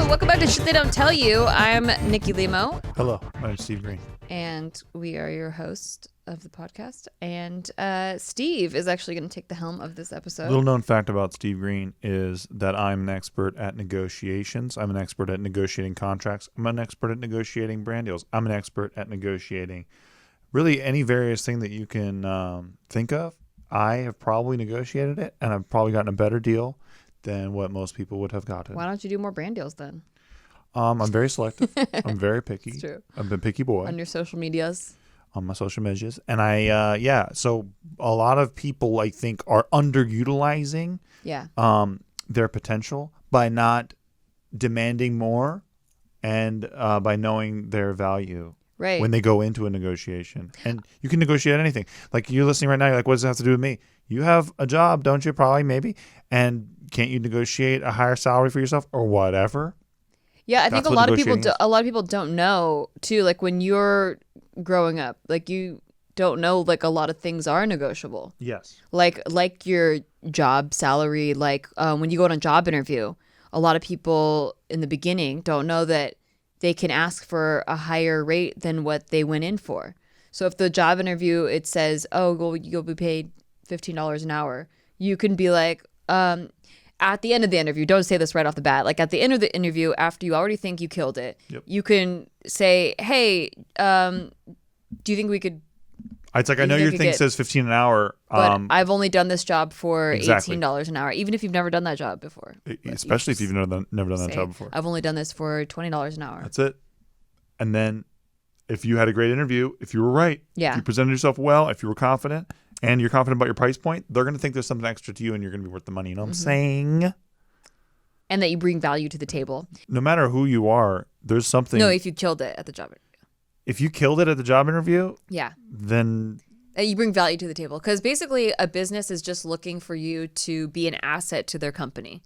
welcome back to Shit They Don't Tell You. I'm Nikki Limo. Hello, I'm Steve Green. And we are your host of the podcast. And Steve is actually going to take the helm of this episode. Little known fact about Steve Green is that I'm an expert at negotiations. I'm an expert at negotiating contracts. I'm an expert at negotiating brand deals. I'm an expert at negotiating really any various thing that you can think of. I have probably negotiated it, and I've probably gotten a better deal than what most people would have gotten. Why don't you do more brand deals then? I'm very selective. I'm very picky. It's true. I'm a picky boy. On your social medias. On my social medias. And so a lot of people, I think, are underutilizing their potential by not demanding more and by knowing their value. Right. When they go into a negotiation. And you can negotiate anything. Like you're listening right now, you're like, what does it have to do with me? You have a job, don't you? Probably, maybe. And can't you negotiate a higher salary for yourself or whatever? Yeah, I think a lot of people don't know too. Like when you're growing up, like you don't know like a lot of things are negotiable. Yes. Like your job salary, like when you go on a job interview, a lot of people in the beginning don't know that they can ask for a higher rate than what they went in for. So if the job interview, it says, oh, well, you'll be paid $15 an hour, you can be like, at the end of the interview, don't say this right off the bat. Like at the end of the interview, after you already think you killed it, you can say, hey, do you think we could... It's like, I know your thing says $15 an hour. But I've only done this job for $18 an hour, even if you've never done that job before. Especially if you've never done that job before. I've only done this for $20 an hour. That's it. And then if you had a great interview, if you were right, if you presented yourself well, if you were confident, and you're confident about your price point, they're going to think there's something extra to you and you're going to be worth the money. You know what I'm saying? And that you bring value to the table. No matter who you are, there's something. No, if you killed it at the job interview. If you killed it at the job interview, then you bring value to the table. Because basically a business is just looking for you to be an asset to their company,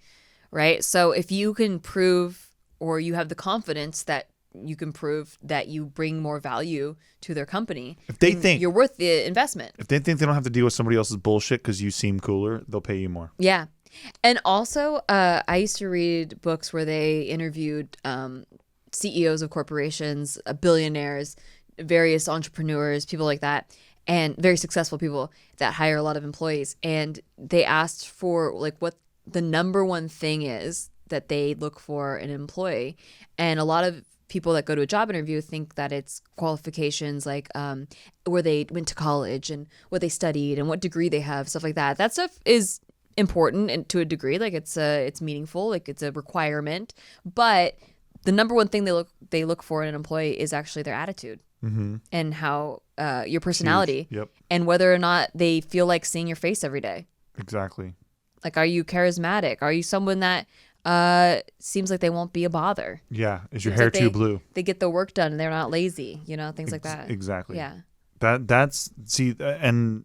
right? So if you can prove, or you have the confidence that you can prove that you bring more value to their company, if they think you're worth the investment. If they think they don't have to deal with somebody else's bullshit because you seem cooler, they'll pay you more. Yeah. And also, I used to read books where they interviewed CEOs of corporations, billionaires, various entrepreneurs, people like that, and very successful people that hire a lot of employees. And they asked for like what the number one thing is that they look for in an employee. And a lot of people that go to a job interview think that it's qualifications like where they went to college and what they studied and what degree they have, stuff like that. That stuff is important and to a degree, like it's meaningful, like it's a requirement. But the number one thing they look for in an employee is actually their attitude and how your personality and whether or not they feel like seeing your face every day. Exactly. Like, are you charismatic? Are you someone that seems like they won't be a bother? Yeah. Is your hair too blue? They get the work done and they're not lazy, things like that. Exactly. Yeah. That's and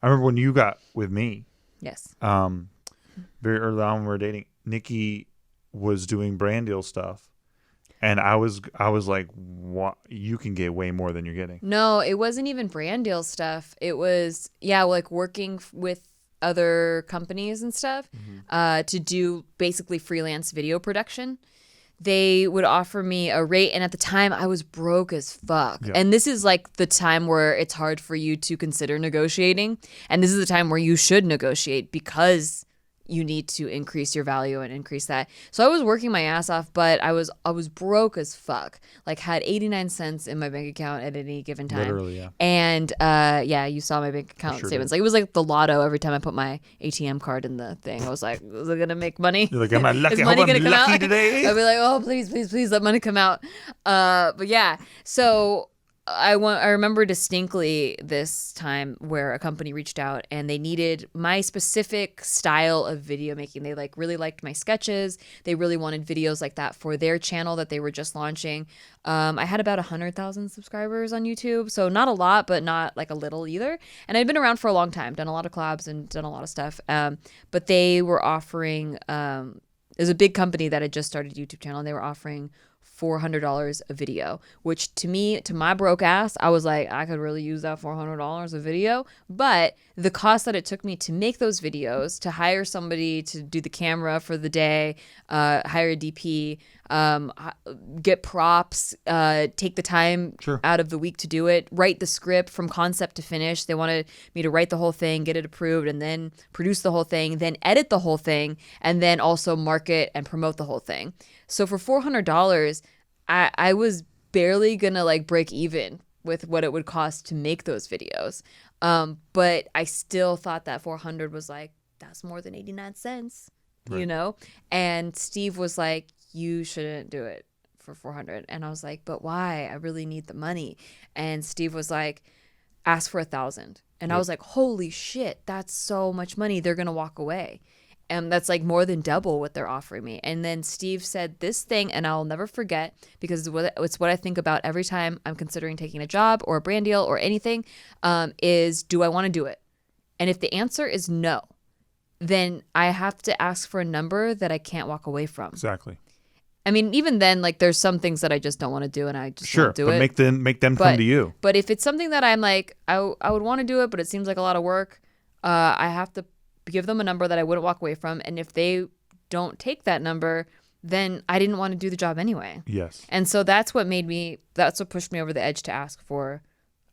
I remember when you got with me. Yes. Very early on when we were dating, Nikki was doing brand deal stuff. And I was like, what? You can get way more than you're getting. No, it wasn't even brand deal stuff. It was, like working with other companies and stuff to do basically freelance video production. They would offer me a rate, and at the time I was broke as fuck. Yeah. And this is like the time where it's hard for you to consider negotiating, and this is the time where you should negotiate because you need to increase your value and increase that. So I was working my ass off, but I was broke as fuck. Like had 89 cents in my bank account at any given time. Literally, yeah. And you saw my bank account statements. Like it was like the lotto every time I put my ATM card in the thing. I was like, is it gonna make money? You're like, am I lucky? Is money gonna come out today? I'd be like, oh please let money come out. But yeah, so I remember distinctly this time where a company reached out and they needed my specific style of video making. They really liked my sketches. They really wanted videos like that for their channel that they were just launching. I had about 100,000 subscribers on YouTube, so not a lot, but not like a little either. And I'd been around for a long time, done a lot of collabs and done a lot of stuff. But they were offering, it was a big company that had just started a YouTube channel, and they were offering $400 a video, which to me, to my broke ass, I was like, I could really use that $400 a video. But the cost that it took me to make those videos, to hire somebody to do the camera for the day, hire a DP, get props, take the time out of the week to do it, write the script from concept to finish. They wanted me to write the whole thing, get it approved, and then produce the whole thing, then edit the whole thing, and then also market and promote the whole thing. So for $400, I was barely gonna like break even with what it would cost to make those videos. But I still thought that 400 was like, that's more than 89 cents, you know? And Steve was like, you shouldn't do it for 400. And I was like, but why? I really need the money. And Steve was like, ask for 1,000. And I was like, holy shit, that's so much money. They're going to walk away. And that's like more than double what they're offering me. And then Steve said this thing, and I'll never forget, because it's what I think about every time I'm considering taking a job or a brand deal or anything, is do I want to do it? And if the answer is no, then I have to ask for a number that I can't walk away from. Exactly. I mean, even then, like, there's some things that I just don't want to do, and I just won't do it. Sure, but make them come to you. But if it's something that I'm like, I would want to do it, but it seems like a lot of work, I have to give them a number that I wouldn't walk away from. And if they don't take that number, then I didn't want to do the job anyway. Yes. And so that's what pushed me over the edge to ask for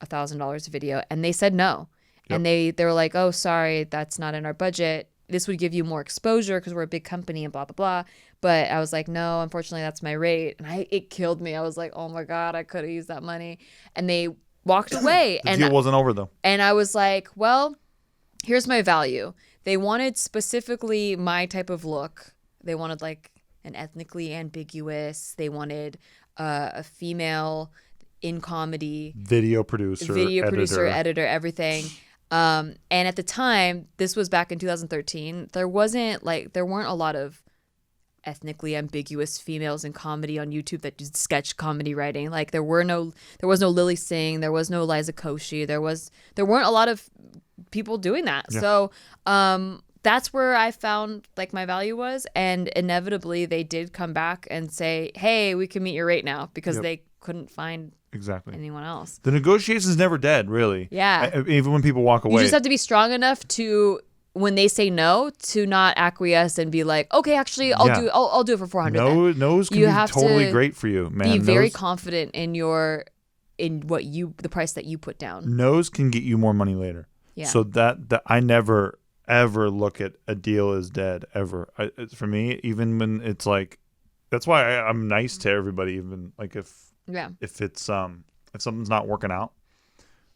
$1,000 a video. And they said no. Yep. And they were like, oh, sorry, that's not in our budget. This would give you more exposure because we're a big company and blah, blah, blah. But I was like, no, unfortunately, that's my rate. And it killed me. I was like, oh my God, I could have used that money. And they walked away. The deal wasn't over though. And I was like, well, here's my value. They wanted specifically my type of look. They wanted like an ethnically ambiguous. They wanted a female in comedy. Video producer, editor, everything. And at the time, this was back in 2013, there weren't a lot of ethnically ambiguous females in comedy on YouTube that did sketch comedy writing. Like there was no Lily Singh, there was no Liza Koshy, there weren't a lot of people doing that. Yeah. So that's where I found like my value was, and inevitably they did come back and say, hey, we can meet your rate now, because they couldn't find anyone else. The negotiation's never dead, really. Yeah. Even when people walk away. You just have to be strong enough to, when they say no, to not acquesce and be like, okay, actually, I'll do it for 400. No's can be totally great for you, man. Be very confident in the price that you put down. No's can get you more money later. Yeah. So that I never ever look at a deal as dead ever. For me, even when it's like, that's why I'm nice to everybody. Even like if it's if something's not working out,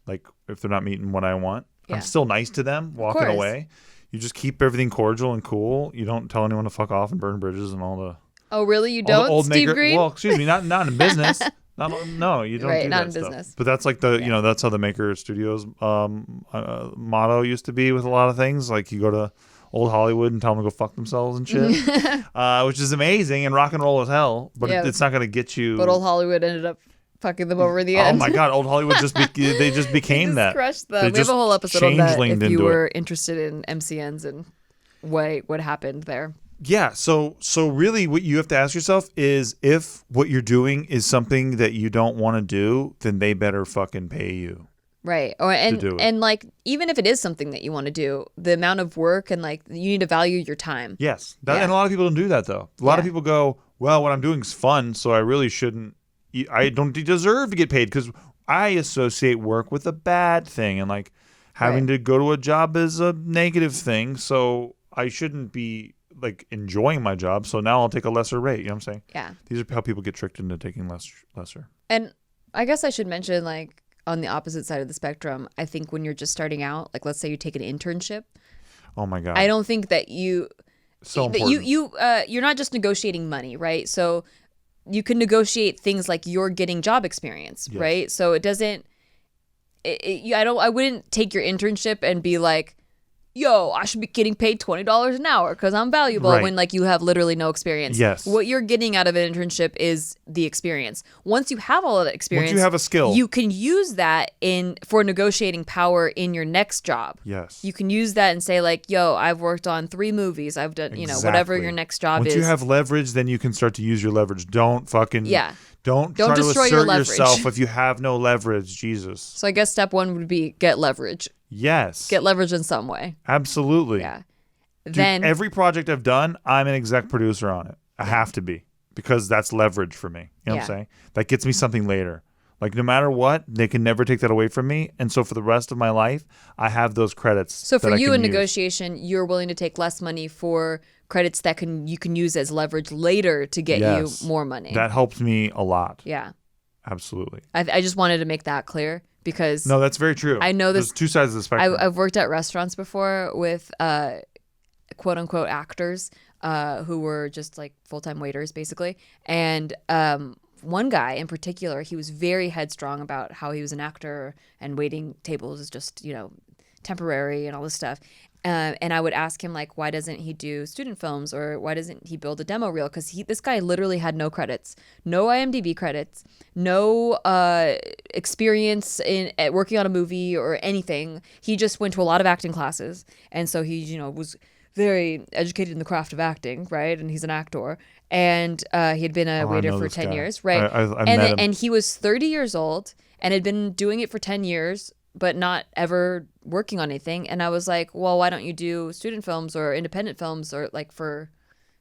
like if they're not meeting what I want, I'm still nice to them walking away. You just keep everything cordial and cool. You don't tell anyone to fuck off and burn bridges and all the. Oh really? You don't, Steve Green? Well, excuse me, not in business. No, you don't do that not in stuff. Business. But that's like that's how the Maker Studios motto used to be with a lot of things. Like you go to Old Hollywood and tell them to go fuck themselves and shit, which is amazing and rock and roll as hell. But it's not going to get you. But Old Hollywood ended up fucking them over the end. Oh my God, Old Hollywood they just became that. Crushed them. We have a whole episode on that if you were interested in MCNs and what happened there. Yeah, so really what you have to ask yourself is, if what you're doing is something that you don't want to do, then they better fucking pay you. Right. And like, even if it is something that you want to do, the amount of work and like, you need to value your time. Yes. And a lot of people don't do that though. A lot of people go, well, what I'm doing is fun, so I really shouldn't, I don't deserve to get paid, because I associate work with a bad thing, and like having to go to a job is a negative thing, so I shouldn't be like enjoying my job, so now I'll take a lesser rate. You know what I'm saying? Yeah. These are how people get tricked into taking lesser. And I guess I should mention, like, on the opposite side of the spectrum, I think when you're just starting out, like let's say you take an internship. Oh my God. I don't think that you're not just negotiating money, right? So you can negotiate things like you're getting job experience, right? So it doesn't I wouldn't take your internship and be like, yo, I should be getting paid $20 an hour because I'm valuable, Right. when like you have literally no experience. Yes. What you're getting out of an internship is the experience. Once you have all of that experience, Once you have a skill, you can use that for negotiating power in your next job. Yes. You can use that and say like, yo, I've worked on 3 movies. I've done, whatever your next job Once is. you have leverage, then you can start to use your leverage. Don't fucking Don't try to destroy assert your leverage. yourself if you have no leverage. Jesus. So I guess step 1 would be get leverage. Yes. Get leverage in some way. Absolutely. Yeah. Dude, Then every project I've done, I'm an exec producer on it. I have to be, because that's leverage for me. You know what I'm saying? That gets me something later. Like, no matter what, they can never take that away from me. And so for the rest of my life, I have those credits. So for you in use. negotiation, you're willing to take less money for credits that you can use as leverage later to get you more money. That helps me a lot. Yeah. Absolutely. I just wanted to make that clear because no, that's very true. I know there's 2 sides of the spectrum. I've worked at restaurants before with quote unquote actors who were just like full-time waiters basically. And one guy in particular, he was very headstrong about how he was an actor and waiting tables is just, temporary and all this stuff. And I would ask him, like, why doesn't he do student films, or why doesn't he build a demo reel? Because this guy literally had no credits, no IMDb credits, no experience at working on a movie or anything. He just went to a lot of acting classes. And so he, was very educated in the craft of acting, right? And he's an actor. And he had been a waiter for 10 years, right? I've met him. And he was 30 years old and had been doing it for 10 years, but not ever working on anything. And I was like, well, why don't you do student films or independent films, or like for,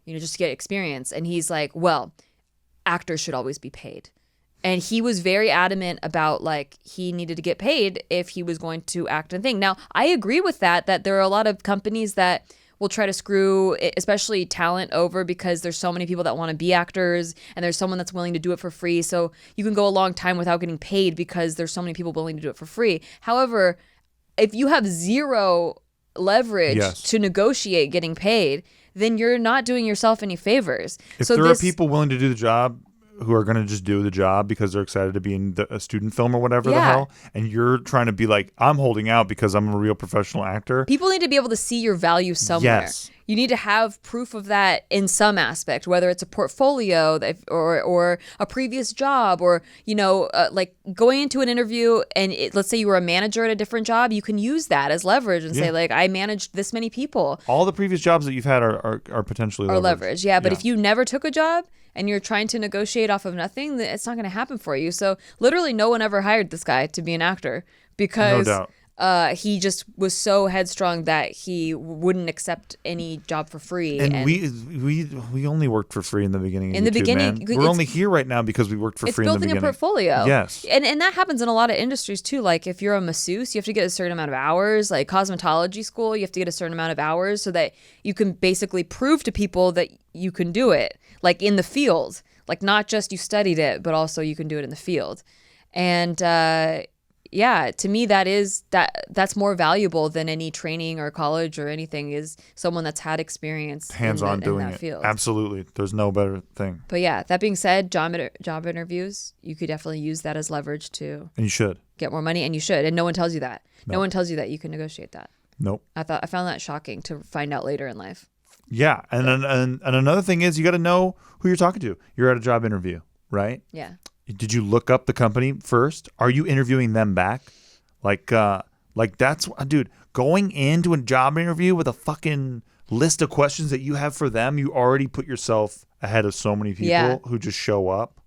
just to get experience? And he's like, well, actors should always be paid. And he was very adamant about like he needed to get paid if he was going to act in thing. Now, I agree with that there are a lot of companies that will try to screw especially talent over because there's so many people that want to be actors and there's someone that's willing to do it for free. So you can go a long time without getting paid because there's so many people willing to do it for free. However, if you have zero leverage to negotiate getting paid, then you're not doing yourself any favors. If there are people willing to do the job who are going to just do the job because they're excited to be in a student film or whatever the hell, and you're trying to be like, I'm holding out because I'm a real professional actor. People need to be able to see your value somewhere. Yes. You need to have proof of that in some aspect, whether it's a portfolio or a previous job, or, like going into an interview and let's say you were a manager at a different job, you can use that as leverage and say like, I managed this many people. All the previous jobs that you've had are potentially leverage. Yeah, but if you never took a job and you're trying to negotiate off of nothing, it's not going to happen for you. So literally no one ever hired this guy to be an actor because no doubt. He just was so headstrong that he wouldn't accept any job for free. And we only worked for free in the beginning. In the beginning, man. We're only here right now because we worked for free in the beginning. It's building a portfolio. Yes. And that happens in a lot of industries too. Like if you're a masseuse, you have to get a certain amount of hours. Like cosmetology school, you have to get a certain amount of hours so that you can basically prove to people that you can do it. Like in the field. Like not just you studied it, but also you can do it in the field. And to me that's more valuable than any training or college or anything, is someone that's had experience hands-on doing in that it. field. Absolutely. There's no better thing. But yeah, that being said, job interviews, you could definitely use that as leverage to and you should get more money, and you should. And no one tells you that. No one tells you that you can negotiate that. Nope. I found that shocking to find out later in life. Yeah, and another thing is you got to know who you're talking to. You're at a job interview, right? Yeah. Did you look up the company first? Are you interviewing them back? Like that's, dude, going into a job interview with a fucking list of questions that you have for them, you already put yourself ahead of so many people who just show up.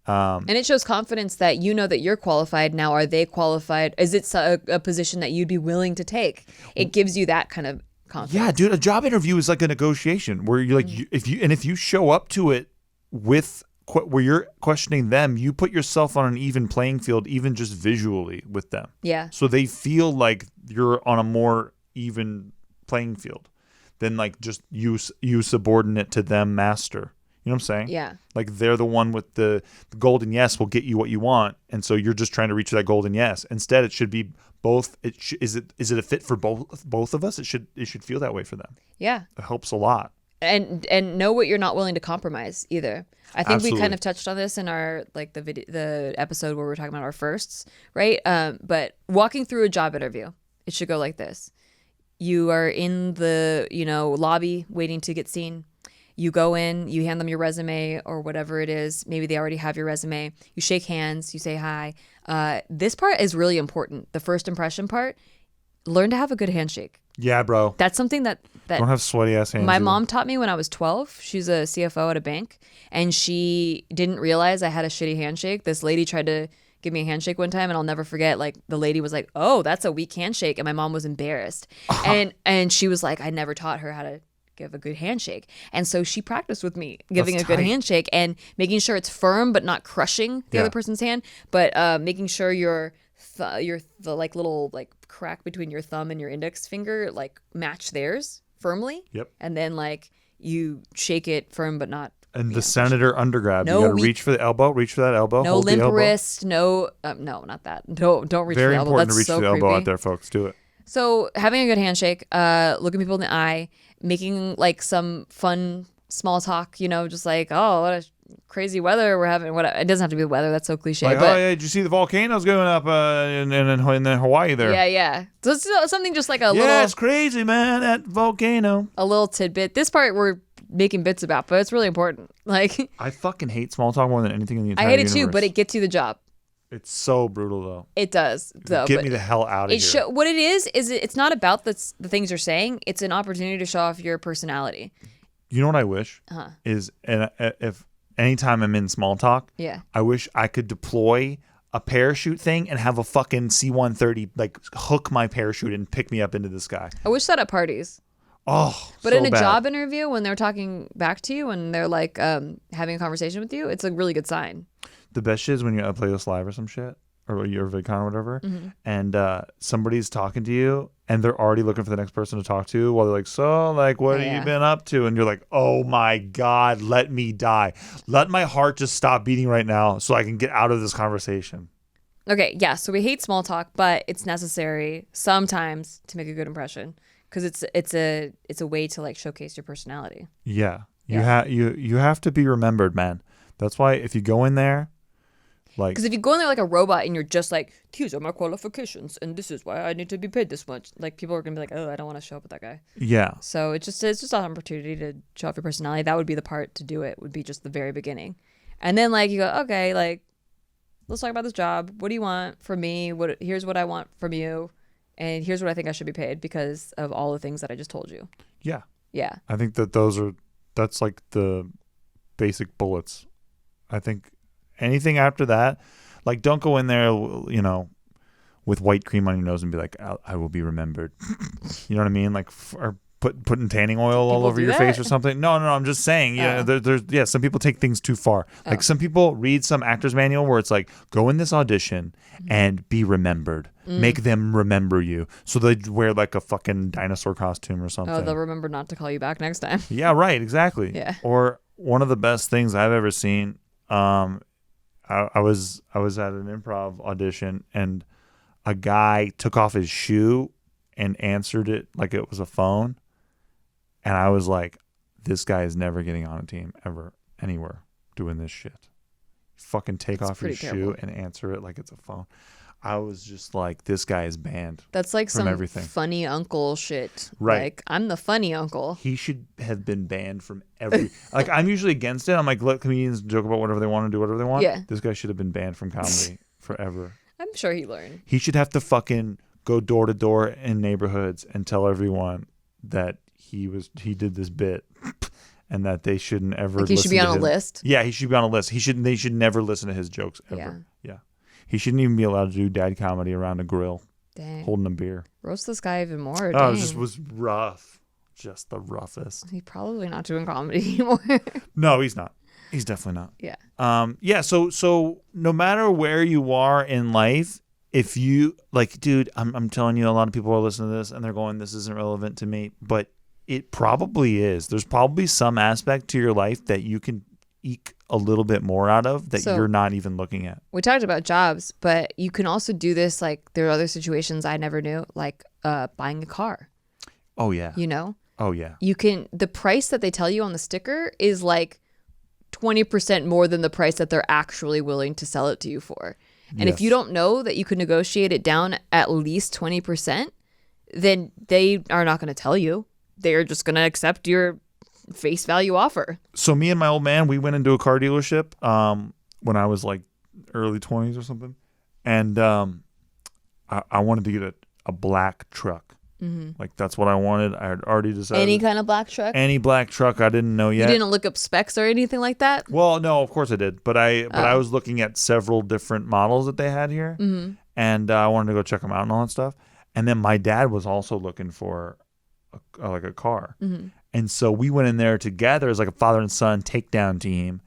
And it shows confidence that you know that you're qualified. Now, are they qualified? Is it a position that you'd be willing to take? It gives you that kind of confidence. Yeah, dude, a job interview is like a negotiation where you're like, if you show up to it with where you're questioning them, you put yourself on an even playing field, even just visually with them. Yeah. So they feel like you're on a more even playing field than like just you subordinate to them master. You know what I'm saying? Yeah. Like they're the one with the golden yes will get you what you want, and so you're just trying to reach that golden yes. Instead, it should be both. Is it a fit for both of us? It should feel that way for them. Yeah. It helps a lot. And know what you're not willing to compromise either. I think Absolutely. we kind of touched on this in our the episode where we're talking about our firsts, right? But walking through a job interview, it should go like this. You are in the, lobby waiting to get seen. You go in, you hand them your resume or whatever it is. Maybe they already have your resume. You shake hands, you say hi. This part is really important. The first impression part, learn to have a good handshake. Yeah, bro. That's something that Don't have sweaty ass hands. my either. mom taught me when I was 12. She's a CFO at a bank, and she didn't realize I had a shitty handshake. This lady tried to give me a handshake one time, and I'll never forget, like, the lady was like, "Oh, that's a weak handshake," and my mom was embarrassed. And she was like, I never taught her how to give a good handshake. And so she practiced with me giving That's a good tight. handshake and making sure it's firm but not crushing the Yeah. other person's hand, but making sure your the like little like crack between your thumb and your index finger like match theirs firmly. Yep. And then like you shake it firm but not. And the senator undergrab. No you got to weak- reach for the elbow. Reach for that elbow. No hold the limp elbow. wrist. No, not that. Don't reach Very for the elbow. important That's to reach so for the elbow creepy. out there, folks. Do it. So having a good handshake, looking people in the eye, making like some fun small talk, just like, oh, what a crazy weather we're having. What it doesn't have to be the weather. That's so cliche. Like, but oh yeah, did you see the volcanoes going up in Hawaii there? yeah. So it's something just like a Yeah, it's crazy, man. That volcano. little tidbit. This part we're making bits about, but it's really important. Like I fucking hate small talk more than anything in the entire I hate it too, universe. but it gets you the job. It's so brutal though. It does, though. Get but me the hell out of here. what it is it's not about the things you're saying. It's an opportunity to show off your personality. You know what I wish is, and if anytime I'm in small talk, Yeah. I wish I could deploy a parachute thing and have a fucking C-130 like hook my parachute and pick me up into the sky. I wish that at parties. Oh, But so in a bad. job interview, when they're talking back to you and they're like having a conversation with you, it's a really good sign. The best shit is when you're at Play This Live or some shit, or you're VidCon or whatever, Mm-hmm. and somebody's talking to you, and they're already looking for the next person to talk to, while they're like, so, like, what have Yeah. you been up to? And you're like, oh my God, let me die. Let my heart just stop beating right now so I can get out of this conversation. Okay, yeah. So we hate small talk, but it's necessary sometimes to make a good impression because it's a way to like showcase your personality. Yeah. Yeah. You have to be remembered, man. That's why if you go in there, like, Because if you go in there like a robot and you're just like, these are my qualifications and this is why I need to be paid this much, like people are gonna be like, oh, I don't want to show up with that guy. yeah, So it's just an opportunity to show off your personality. That would be the part to do it. Would be just the very beginning, and then like you go, okay, like let's talk about this job. What do you want from me? Here's what I want from you, and here's what I think I should be paid because of all the things that I just told you. yeah. Yeah. I think that's like the basic bullets. I think anything after that, like, don't go in there, with white cream on your nose and be like, I will be remembered. You know what I mean? Like, or putting tanning oil all People over do your face that? or something. No, I'm just saying, some people take things too far. Like, some people read some actor's manual where it's like, go in this audition and be remembered. Make them remember you. So they wear like a fucking dinosaur costume or something. Oh, they'll remember not to call you back next time. Yeah, right, exactly. Yeah. Or one of the best things I've ever seen, I was at an improv audition and a guy took off his shoe and answered it like it was a phone. And I was like, this guy is never getting on a team ever, anywhere, doing this shit. Fucking take That's off your pretty terrible. shoe and answer it like it's a phone. I was just like, this guy is banned. That's like From some everything. funny uncle shit. Right. Like I'm the funny uncle. He should have been banned from every. Like, I'm usually against it. I'm like, let comedians joke about whatever they want and do whatever they want. Yeah. This guy should have been banned from comedy forever. I'm sure he learned. He should have to fucking go door to door in neighborhoods and tell everyone that he did this bit and that they shouldn't ever. Like he should listen be to on a his- list. Yeah, he should be on a list. They should never listen to his jokes ever. Yeah. He shouldn't even be allowed to do dad comedy around a grill Dang. holding a beer. Roast this guy even more. Oh, it Dang. just was rough. Just the roughest. He's probably not doing comedy anymore. No, he's not. He's definitely not. Yeah. So no matter where you are in life, if you like, dude, I'm telling you, a lot of people are listening to this and they're going, this isn't relevant to me, but it probably is. There's probably some aspect to your life that you can eke a little bit more out of that So- you're not even looking at. We talked about jobs, but you can also do this. Like there are other situations I never knew, like buying a car. Oh yeah. You know, Oh yeah. you can. The price that they tell you on the sticker is like 20% more than the price that they're actually willing to sell it to you for. And if Yes. you don't know that you could negotiate it down at least 20%, then they are not going to tell you. They're just going to accept your face value offer. So me and my old man, we went into a car dealership when I was like early 20s or something. And I wanted to get a black truck. Mm-hmm. Like that's what I wanted. I had already decided. Any kind of black truck? Any black truck. I didn't know yet. You didn't look up specs or anything like that? Well, no, of course I did. But I was looking at several different models that they had here. Mm-hmm. And I wanted to go check them out and all that stuff. And then my dad was also looking for a car. Mm-hmm. And so we went in there together as like a father and son takedown team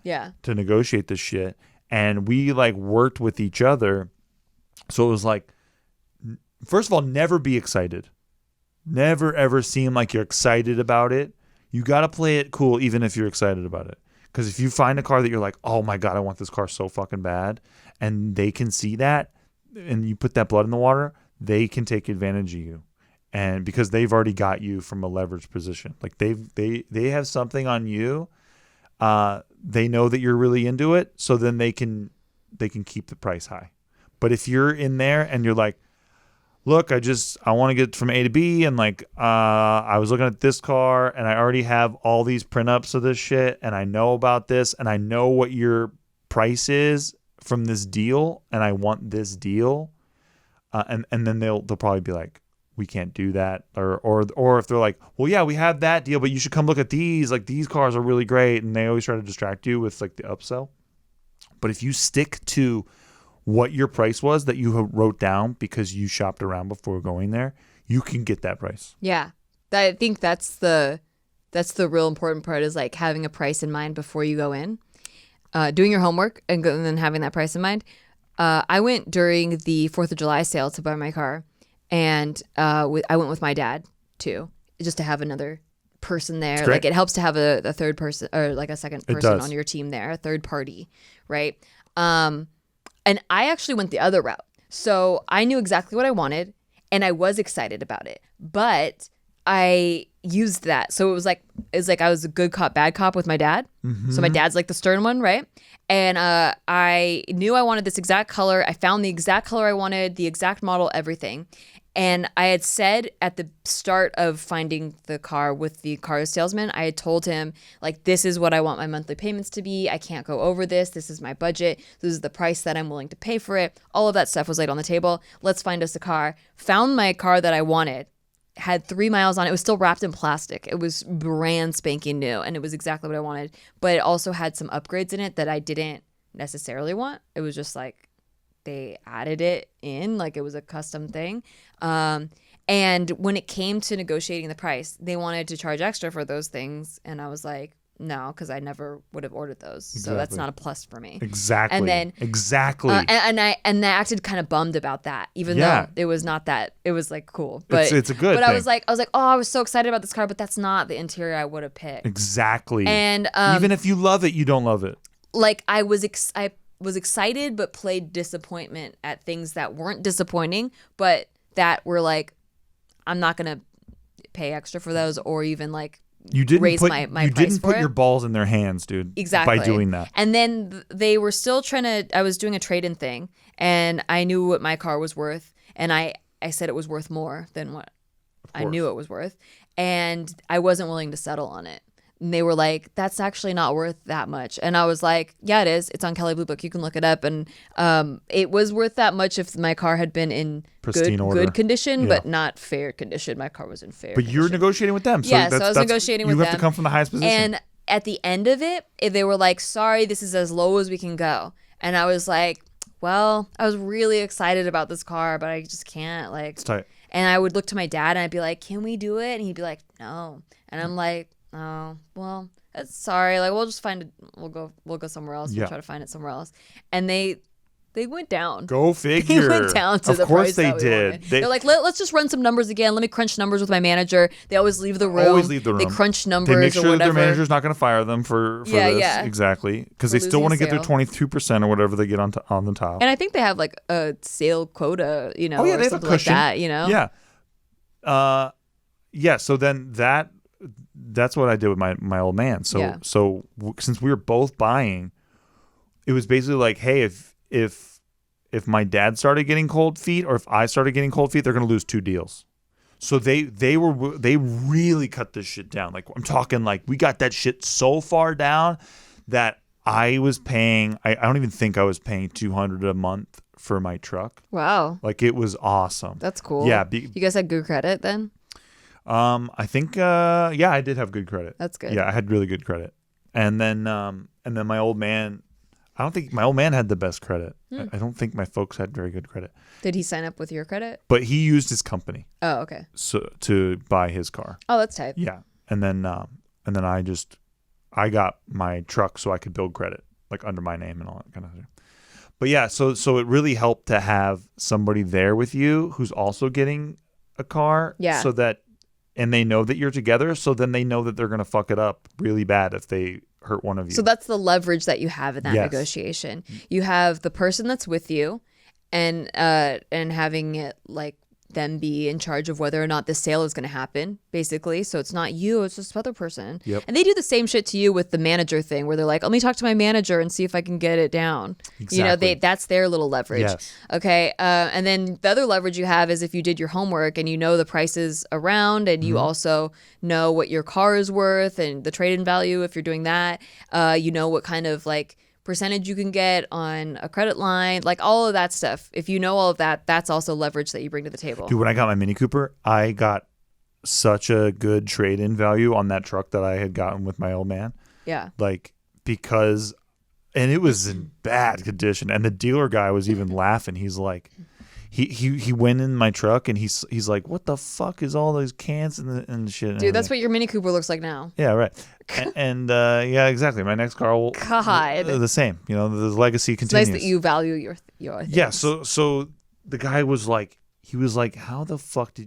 to negotiate this shit. And we like worked with each other. So it was like, first of all, never be excited. Never ever seem like you're excited about it. You got to play it cool even if you're excited about it. Because if you find a car that you're like, oh my God, I want this car so fucking bad. And they can see that and you put that blood in the water, they can take advantage of you. And because they've already got you from a leverage position, like they have something on you, they know that you're really into it, so then they can keep the price high. But if you're in there and you're like, look, I want to get from A to B, and like I was looking at this car and I already have all these print-ups of this shit, and I know about this, and I know what your price is from this deal, and I want this deal, and then they'll probably be like, we can't do that, or if they're like, well, yeah, we have that deal, but you should come look at these. Like these cars are really great, and they always try to distract you with like the upsell. But if you stick to what your price was that you wrote down because you shopped around before going there, you can get that price. Yeah, I think that's the real important part, is like having a price in mind before you go in, doing your homework, and then having that price in mind. I went during the 4th of July sale to buy my car. And I went with my dad too, just to have another person there. Like it helps to have a third person, or like a second person on your team there, a third party, right? And I actually went the other route. So I knew exactly what I wanted, and I was excited about it. But I used that. So it was like I was a good cop, bad cop with my dad. Mm-hmm. So my dad's like the stern one, right? And I knew I wanted this exact color. I found the exact color I wanted, the exact model, everything. And I had said at the start of finding the car with the car salesman, I had told him, like, this is what I want my monthly payments to be. I can't go over this. This is my budget. This is the price that I'm willing to pay for it. All of that stuff was laid on the table. Let's find us a car. Found my car that I wanted. Had 3 miles on it. It was still wrapped in plastic. It was brand spanking new, and it was exactly what I wanted. But it also had some upgrades in it that I didn't necessarily want. It was just like they added it in, like it was a custom thing. And when it came to negotiating the price, they wanted to charge extra for those things. And I was like, no, because I never would have ordered those. Exactly. So that's not a plus for me. Exactly. And then and I acted kind of bummed about that, even though it was not that. It was like cool, but it's a good. But thing. I was like, oh, I was so excited about this car, but that's not the interior I would have picked. Exactly. And even if you love it, you don't love it. Like I was excited, but played disappointment at things that weren't disappointing, but that were like, I'm not gonna pay extra for those, or even like. You didn't raise put, my you price didn't for put it. your balls in their hands, dude. Exactly. By doing that. And then they were still trying to, I was doing a trade-in thing, and I knew what my car was worth, and I said it was worth more than what I knew it was worth, and I wasn't willing to settle on it. And they were like, that's actually not worth that much. And I was like, yeah, it is. It's on Kelley Blue Book. You can look it up. And it was worth that much if my car had been in good condition, but not fair condition. My car was in fair condition. But you're negotiating with them. So yeah, so I was negotiating with them. You have to come from the highest position. And at the end of it, they were like, sorry, this is as low as we can go. And I was like, well, I was really excited about this car, but I just can't. Like, it's tight. And I would look to my dad and I'd be like, can we do it? And he'd be like, no. And I'm like, oh, well, that's sorry. Like, we'll just find it. We'll go somewhere else. We'll try to find it somewhere else. And they went down. Go figure. They went down to the price that we did. wanted. They're like, let's just run some numbers again. Let me crunch numbers with my manager. They always leave the room. They crunch numbers. They make sure or that their whatever. manager's not going to fire them for this. Yeah. Exactly. Because they still want to get their 22% or whatever they get on the top. And I think they have like a sale quota, they or have something a cushion. like that, Yeah. Yeah. So then that's what I did with my old man. So since we were both buying, it was basically like, hey, if my dad started getting cold feet, or if I started getting cold feet, they're going to lose 2 deals. So they really cut this shit down. Like I'm talking like we got that shit so far down that I was paying. I don't even think I was paying $200 a month for my truck. Wow. Like it was awesome. That's cool. Yeah. You guys had good credit then? I think I did have good credit. That's good. Yeah, I had really good credit. And then my old man, I don't think my old man had the best credit. I don't think my folks had very good credit. Did he sign up with your credit? But he used his company. Oh, okay. So to buy his car. Oh, that's tight. Yeah. And then I got my truck so I could build credit, like under my name and all that kind of thing. But yeah, so it really helped to have somebody there with you who's also getting a car. Yeah. So that, and they know that you're together. So then they know that they're going to fuck it up really bad if they hurt one of you. So that's the leverage that you have in that Yes. negotiation. You have the person that's with you and having it like them be in charge of whether or not this sale is going to happen, basically. So it's not you, it's just the other person. Yep. And they do the same shit to you with the manager thing where they're like, let me talk to my manager and see if I can get it down. Exactly. That's their little leverage. Yes. Okay. And then the other leverage you have is if you did your homework and you know the prices around and you also know what your car is worth and the trade-in value if you're doing that, you know what kind of like percentage you can get on a credit line, like all of that stuff. If you know all of that, that's also leverage that you bring to the table. Dude, when I got my Mini Cooper, I got such a good trade-in value on that truck that I had gotten with my old man. Yeah. Like, because, and it was in bad condition. And the dealer guy was even laughing. He's like, he went in my truck and he's like, what the fuck is all those cans and shit? Dude, that's what your Mini Cooper looks like now. Yeah, right. And yeah, exactly. My next car will God. The same. You know, the legacy It's continues. nice that you value your things. Yeah. So the guy was like, how the fuck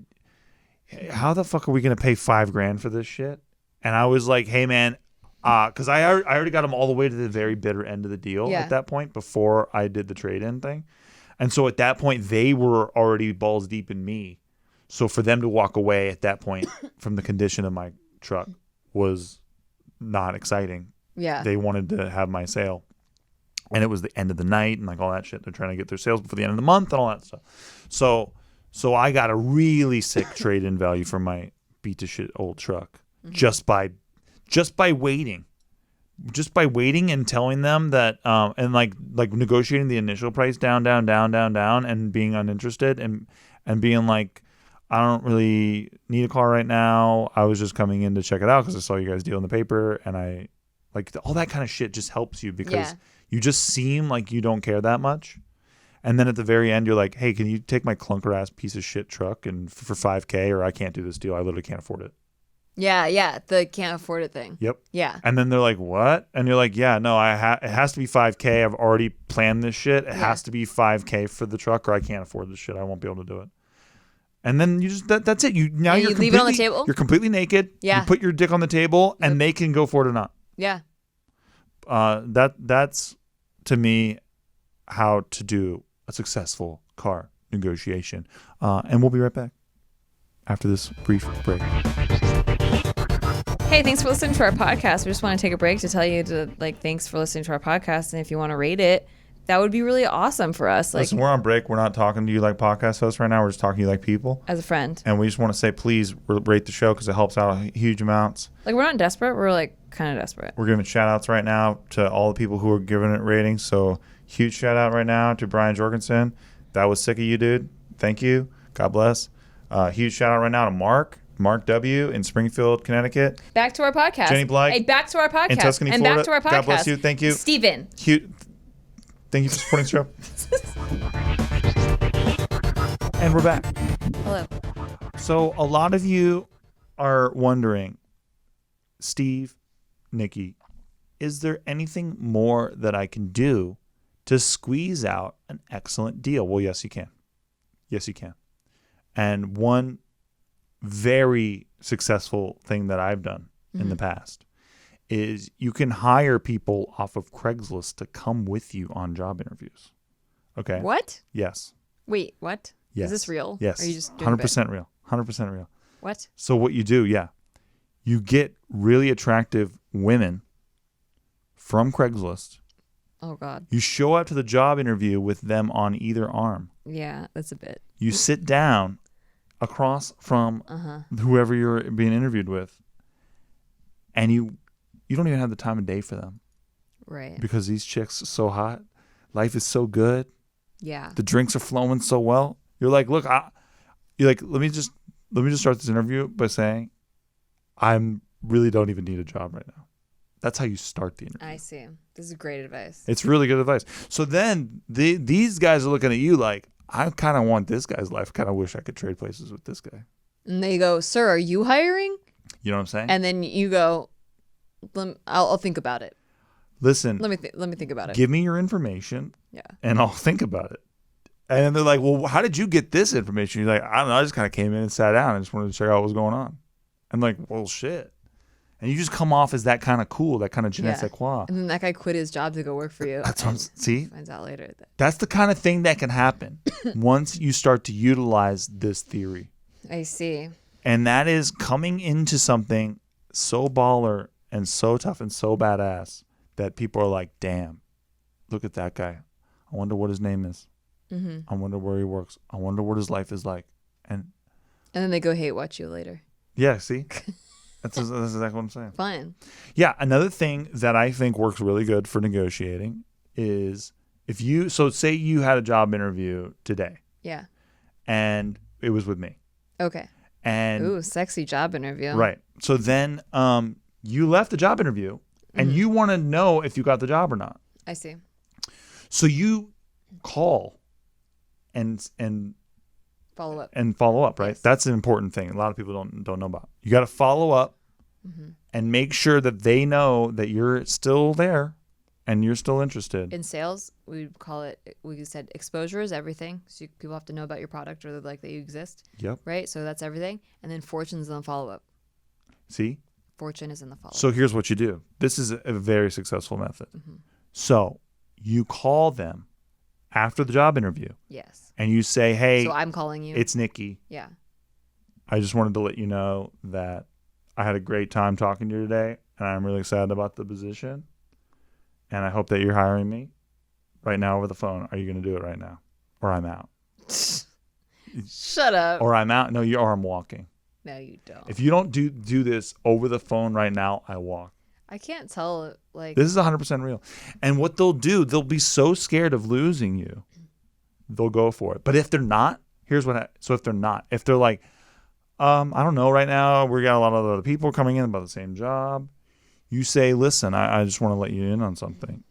are we gonna pay $5,000 for this shit? And I was like, hey man, because I already got him all the way to the very bitter end of the deal at that point before I did the trade-in thing. And so at that point, they were already balls deep in me. So for them to walk away at that point from the condition of my truck was not exciting. Yeah. They wanted to have my sale. And it was the end of the night and like all that shit. They're trying to get their sales before the end of the month and all that stuff. So I got a really sick trade-in value for my beat to shit old truck just by waiting. Just by waiting and telling them that, and like negotiating the initial price down, and being uninterested and being like, I don't really need a car right now. I was just coming in to check it out because I saw you guys deal in the paper, and I like all that kind of shit just helps you because you just seem like you don't care that much. And then at the very end, you're like, hey, can you take my clunker ass piece of shit truck and for $5,000 or I can't do this deal. I literally can't afford it. Yeah, the can't afford it thing. Yep. Yeah. And then they're like, what? And you're like, yeah, no, it has to be $5,000. I've already planned this shit. It has to be $5,000 for the truck or I can't afford this shit. I won't be able to do it. And then you just, that's it. You leave it on the table? You're completely naked. Yeah. You put your dick on the table and they can go for it or not. Yeah. That's to me how to do a successful car negotiation. And we'll be right back after this brief break. Hey, thanks for listening to our podcast. We just want to take a break to tell you thanks for listening to our podcast. And if you want to rate it, that would be really awesome for us. Listen, we're on break. We're not talking to you like podcast hosts right now. We're just talking to you like people. As a friend. And we just want to say, please rate the show because it helps out huge amounts. Like, we're not desperate. We're like kind of desperate. We're giving shout outs right now to all the people who are giving it ratings. So huge shout out right now to Brian Jorgensen. That was sick of you, dude. Thank you. God bless. Huge shout out right now to Mark W. in Springfield, Connecticut. Back to our podcast. Jenny Blythe. Hey, back to our podcast. In Tuscany, and Florida. Back to our podcast. God bless you. Thank you. Steven. Thank you for supporting the show. And we're back. Hello. So a lot of you are wondering, Steve, Nikki, is there anything more that I can do to squeeze out an excellent deal? Well, yes, you can. Yes, you can. And one very successful thing that I've done in the past is you can hire people off of Craigslist to come with you on job interviews. Okay. What? Yes. Wait, what? Yes. Is this real? Yes. Or are you just doing 100% real. 100% real. What? So what you do, you get really attractive women from Craigslist. Oh, God. You show up to the job interview with them on either arm. Yeah, that's a bit. You sit down across from whoever you're being interviewed with, and you don't even have the time of day for them. Right. Because these chicks are so hot. Life is so good. Yeah. The drinks are flowing so well. You're like, look, you're like, let me just start this interview by saying, I'm really don't even need a job right now. That's how you start the interview. I see. This is great advice. It's really good advice. So then these guys are looking at you like, I kind of want this guy's life. Kind of wish I could trade places with this guy. And they go, sir, are you hiring? You know what I'm saying? And then you go, I'll think about it. Listen, Let me think about it. give me your information. Yeah. And I'll think about it. And then they're like, well, how did you get this information? You're like, I don't know. I just kind of came in and sat down. I just wanted to check out what was going on. I'm like, well, shit. And you just come off as that kind of cool, that kind of je ne sais quoi. And then that guy quit his job to go work for you. That's what see? Finds out later. That's the kind of thing that can happen once you start to utilize this theory. I see. And that is coming into something so baller and so tough and so badass that people are like, damn, look at that guy. I wonder what his name is. Mm-hmm. I wonder where he works. I wonder what his life is like. And then they go hate watch you later. Yeah, see? That's exactly what I'm saying. Fine. Yeah, another thing that I think works really good for negotiating is say you had a job interview today. Yeah. And it was with me. Okay. And ooh, sexy job interview. Right. So then you left the job interview and you want to know if you got the job or not. I see. So you call and follow up. And follow up, right? Yes. That's an important thing. A lot of people don't know about. You got to follow up and make sure that they know that you're still there and you're still interested. In sales, we said exposure is everything. So people have to know about your product or like that you exist. Yep. Right? So that's everything. And then fortune's in the follow up. See? Fortune is in the follow up. So here's what you do. This is a very successful method. So you call them after the job interview. Yes. And you say, hey. So I'm calling you. It's Nikki. Yeah. I just wanted to let you know that I had a great time talking to you today, and I'm really excited about the position. And I hope that you're hiring me right now over the phone. Are you going to do it right now? Or I'm out. Shut up. Or I'm out. No, or I'm walking. No, you don't. If you don't do this over the phone right now, I walk. I can't tell. This is 100% real. And what they'll do, they'll be so scared of losing you, they'll go for it. But if they're not, if they're like, I don't know, right now we got a lot of other people coming in about the same job. You say, listen, I just want to let you in on something.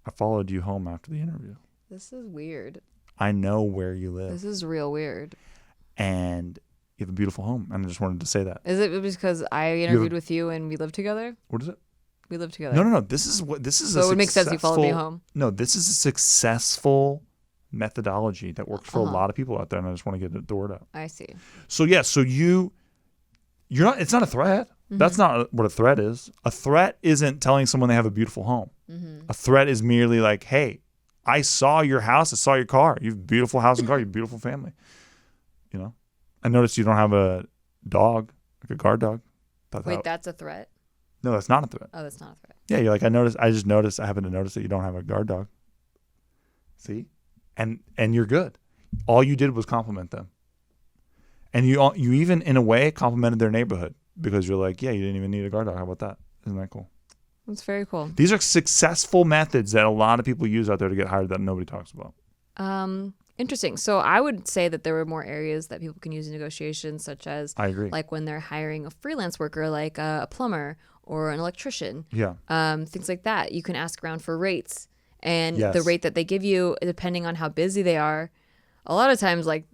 I followed you home after the interview. This is weird. I know where you live. This is real weird. And you have a beautiful home. And I just wanted to say that. Is it because I interviewed with you and we lived together? What is it? We lived together. No. This is so it would make sense you followed me home. No, this is a successful methodology that works for a lot of people out there, and I just want to get the word out. I see. So yeah, so you're not. It's not a threat. That's not what a threat is. A threat isn't telling someone they have a beautiful home. A threat is merely like, hey, I saw your house. I saw your car. You have a beautiful house and car. You have a beautiful family. You know, I noticed you don't have a dog, like a guard dog. Wait, that's a threat? No, that's not a threat. Oh, that's not a threat. Yeah, you're like, I happened to notice that you don't have a guard dog. See? And you're good. All you did was compliment them. And you even, in a way, complimented their neighborhood because you're like, yeah, you didn't even need a guard dog. How about that? Isn't that cool? That's very cool. These are successful methods that a lot of people use out there to get hired that nobody talks about. Interesting. So I would say that there were more areas that people can use in negotiations, such as I agree. Like when they're hiring a freelance worker, like a plumber or an electrician. Yeah. Things like that. You can ask around for rates, and Yes. the rate that they give you, depending on how busy they are, a lot of times like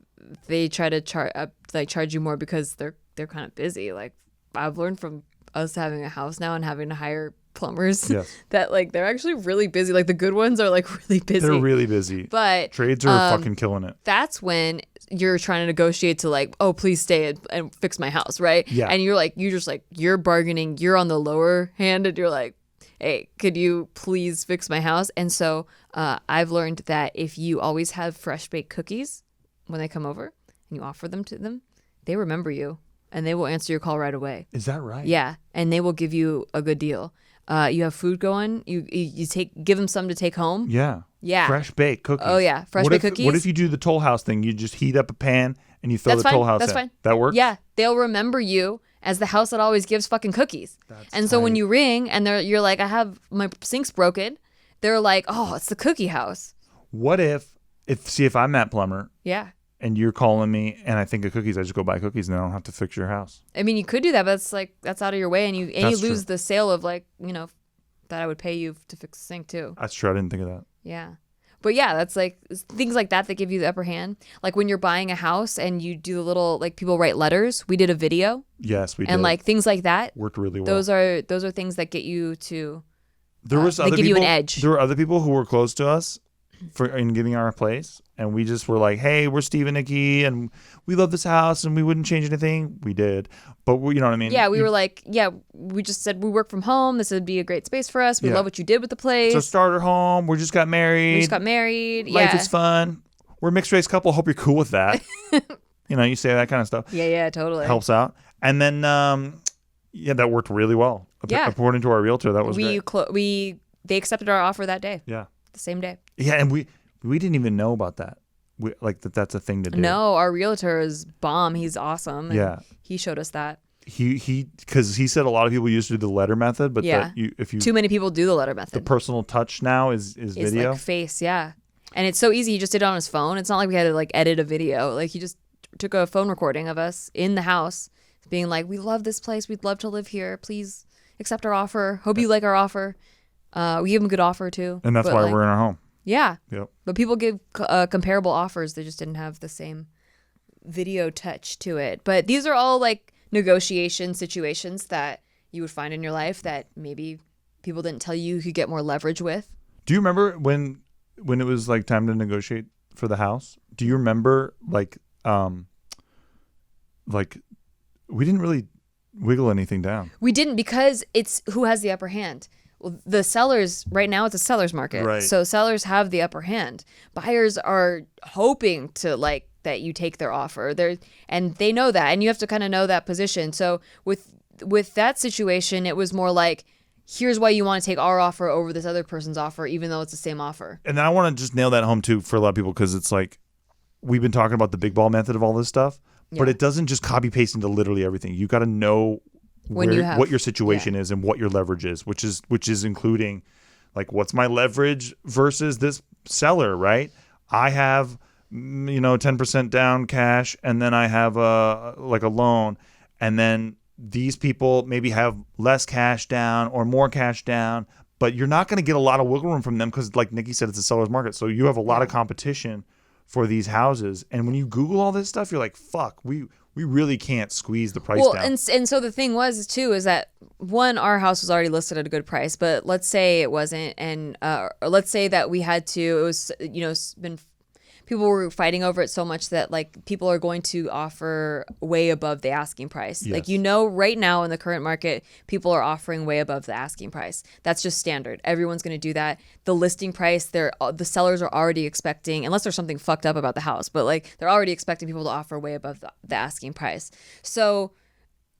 they try to charge you more because they're kind of busy. Like I've learned from us having a house now and having to hire plumbers that like they're actually really busy. Like the good ones are like really busy. They're really busy. But trades are fucking killing it. That's when you're trying to negotiate to like, oh, please stay and fix my house, right? Yeah. And you're bargaining. You're on the lower hand, and you're like, hey, could you please fix my house? And so I've learned that if you always have fresh baked cookies when they come over and you offer them to them, they remember you and they will answer your call right away. Is that right? Yeah, and they will give you a good deal. You have food going. You give them some to take home. Yeah. Yeah. Fresh baked cookies. Oh yeah, fresh baked cookies. What if you do the Toll House thing? You just heat up a pan and you throw the Toll House in. That's fine. That works? Yeah, they'll remember you as the house that always gives fucking cookies. And so when you ring and you're like, I have my sink's broken, they're like, oh, it's the cookie house. What if I'm that plumber? Yeah. And you're calling me and I think of cookies, I just go buy cookies and I don't have to fix your house. I mean, you could do that, but that's out of your way, and you lose the sale of that I would pay you to fix the sink too. That's true. I didn't think of that. Yeah. But yeah, that's like things like that give you the upper hand. Like when you're buying a house and you do a little, like people write letters. We did a video. Yes, we did. And like things like that worked really well. Those are things that get you to. They give you an edge. There were other people who were close to us in getting our place, and we just were like, "Hey, we're Steve and Nikki, and we love this house, and we wouldn't change anything." We did, but you know what I mean? Yeah, we were like, we just said we work from home. This would be a great space for us. We love what you did with the place. It's a starter home. We just got married. Life is fun. We're a mixed race couple. Hope you're cool with that. You say that kind of stuff. Yeah, totally. Helps out. And then, that worked really well. Yeah. According to our realtor, that was great. They accepted our offer that day. Yeah. The same day. Yeah, and we didn't even know about that. That's a thing to do. No, our realtor is bomb. He's awesome. Yeah. He showed us that. Because he said a lot of people used to do the letter method, but too many people do the letter method. The personal touch now is video. Like face, yeah. And it's so easy. He just did it on his phone. It's not like we had to like edit a video. Like he just took a phone recording of us in the house being like, we love this place. We'd love to live here. Please accept our offer. Hope you like our offer. We give him a good offer too. And that's why we're in our home. Yeah. Yep. But people give comparable offers. They just didn't have the same video touch to it. But these are all like negotiation situations that you would find in your life that maybe people didn't tell you could get more leverage with. Do you remember when it was like time to negotiate for the house? Do you remember like we didn't really wiggle anything down? We didn't, because it's who has the upper hand. Well, the sellers, right now it's a seller's market. Right. So sellers have the upper hand. Buyers are hoping to like that you take their offer. And they know that, and you have to kind of know that position. So with that situation, it was more like, here's why you want to take our offer over this other person's offer, even though it's the same offer. And then I want to just nail that home too for a lot of people, because it's like we've been talking about the big ball method of all this stuff, but it doesn't just copy paste into literally everything. You got to know what your situation is and what your leverage is, which is including like, what's my leverage versus this seller, right? I have 10% down cash, and then I have a loan, and then these people maybe have less cash down or more cash down, but you're not going to get a lot of wiggle room from them because, like Nikki said, it's a seller's market. So you have a lot of competition for these houses. And when you Google all this stuff, you're like, fuck, we really can't squeeze the price down. And so the thing was, too, is that, one, our house was already listed at a good price, but let's say it wasn't. And let's say that we had to, it was, people were fighting over it so much that like people are going to offer way above the asking price. Yes. Like, right now in the current market, people are offering way above the asking price. That's just standard. Everyone's going to do that. The listing price, the sellers are already expecting, unless there's something fucked up about the house, but like they're already expecting people to offer way above the asking price. So